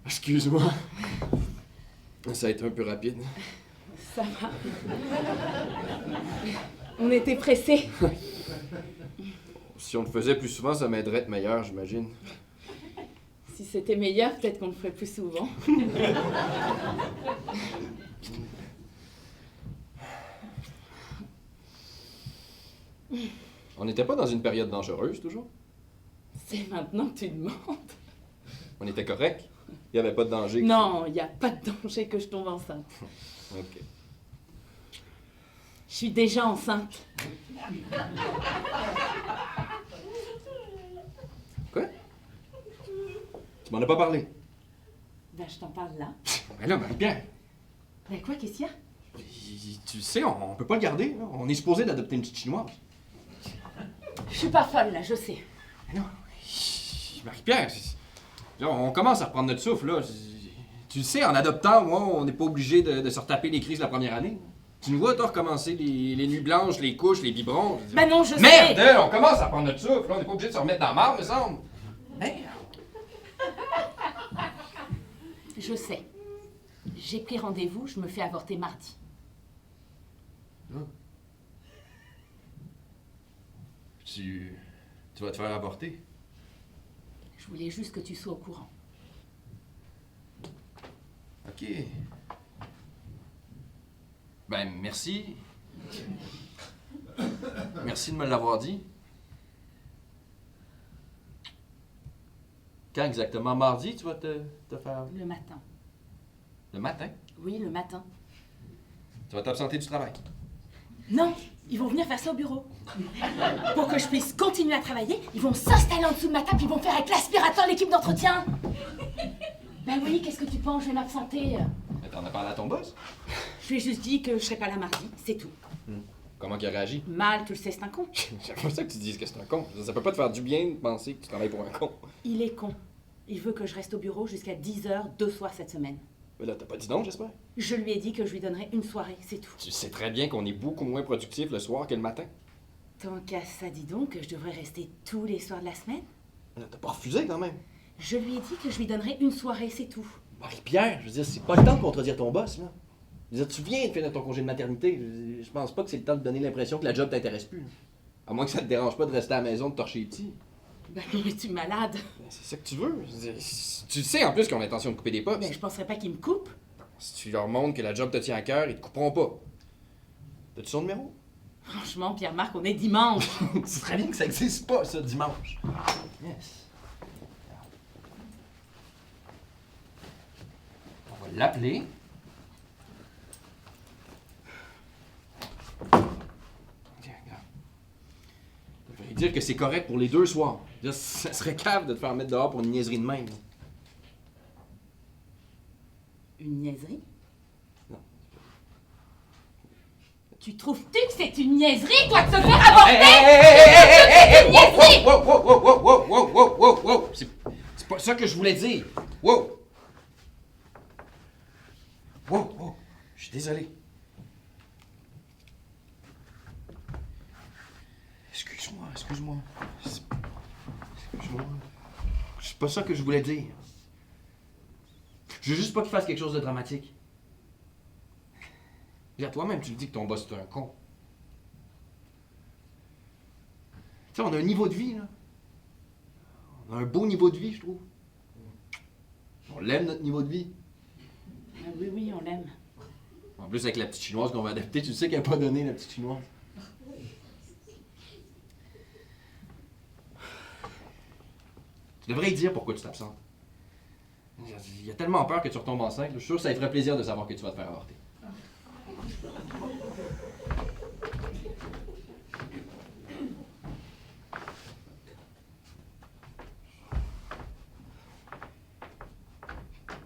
Excuse-moi. Ça a été un peu rapide. Ça va. On était pressés. Si on le faisait plus souvent, ça m'aiderait à être meilleur, j'imagine. Si c'était meilleur, peut-être qu'on le ferait plus souvent. On n'était pas dans une période dangereuse, toujours? C'est maintenant que tu demandes. On était correct? Il n'y avait pas de danger? Non, il n'y a pas de danger que je tombe enceinte. OK. Je suis déjà enceinte. Quoi? Tu m'en as pas parlé? Ben, je t'en parle là. Ben là, Marie-Pierre, Ben quoi, qu'est-ce qu'il y a? tu sais, on peut pas le garder. Là. On est supposé d'adopter une petite chinoise. Je suis pas folle, là, je sais. Mais non, Marie-Pierre, là, on commence à reprendre notre souffle, là. Tu le sais, en adoptant, moi, on n'est pas obligé de se retaper les crises la première année. Tu nous vois, toi, recommencer les nuits blanches, les couches, les biberons. Ben non, je Merde, sais! on commence à reprendre notre souffle, là. On n'est pas obligé de se remettre dans la marde, me semble. Merde. Je sais. J'ai pris rendez-vous, je me fais avorter mardi. Tu vas te faire avorter? Je voulais juste que tu sois au courant. OK. Ben, merci. Merci de me l'avoir dit. Quand exactement? Mardi, tu vas te faire... Le matin. Le matin? Oui, le matin. Tu vas t'absenter du travail. Non, ils vont venir faire ça au bureau. Pour que je puisse continuer à travailler, ils vont s'installer en dessous de ma table, ils vont faire avec l'aspirateur l'équipe d'entretien. Ben oui, qu'est-ce que tu penses, je vais m'absenter. Mais t'en as parlé à ton boss? Je lui ai juste dit que je serais pas là mardi, c'est tout. Comment il a réagi? Mal, tu le sais, c'est un con. J'aime pas ça que tu dises que c'est un con. Ça peut pas te faire du bien de penser que tu travailles pour un con. Il est con. Il veut que je reste au bureau jusqu'à 10h 2 soirs cette semaine. Mais là, t'as pas dit non, j'espère? Je lui ai dit que je lui donnerais une soirée, c'est tout. Tu sais très bien qu'on est beaucoup moins productif le soir que le matin. Tant qu'à ça, dis donc que je devrais rester tous les soirs de la semaine. Mais là, t'as pas refusé quand même. Je lui ai dit que je lui donnerais une soirée, c'est tout. Marie-Pierre, je veux dire, c'est pas le temps de contredire ton boss, là. Je veux dire, tu viens de finir ton congé de maternité. Je pense pas que c'est le temps de donner l'impression que la job t'intéresse plus. À moins que ça te dérange pas de rester à la maison de torcher les petits. Ben non, mais tu es malade. Ben, c'est ça que tu veux. Je veux dire, tu sais en plus qu'ils ont l'intention de couper des postes. Ben je penserais pas qu'il me coupe. Si tu leur montres que la job te tient à cœur, ils te couperont pas. T'as-tu son numéro? Franchement, Pierre-Marc, on est dimanche. Tu sais très bien que ça existe pas, ça, dimanche. Yes. On va l'appeler. Tiens, regarde. Je vais lui dire que c'est correct pour les 2 soirs. Là, ça serait cave de te faire mettre dehors pour une niaiserie de même. Une niaiserie? Non. Tu trouves-tu que c'est une niaiserie, toi, de se faire avorter? Hey, wow! C'est pas ça que je voulais dire. Wow! Je suis désolé. Excuse-moi. Excuse-moi. C'est pas ça que je voulais dire. Je veux juste pas qu'il fasse quelque chose de dramatique. Regarde, toi-même, tu le dis que ton boss est un con. Tu sais, on a un niveau de vie, là. On a un beau niveau de vie, je trouve. On l'aime, notre niveau de vie. Ah oui, oui, on l'aime. En plus, avec la petite chinoise qu'on va adapter, tu sais qu'elle n'a pas donné, la petite chinoise. Tu devrais y dire pourquoi tu t'absentes. Il y a tellement peur que tu retombes enceinte. Je suis sûr que ça lui ferait plaisir de savoir que tu vas te faire avorter.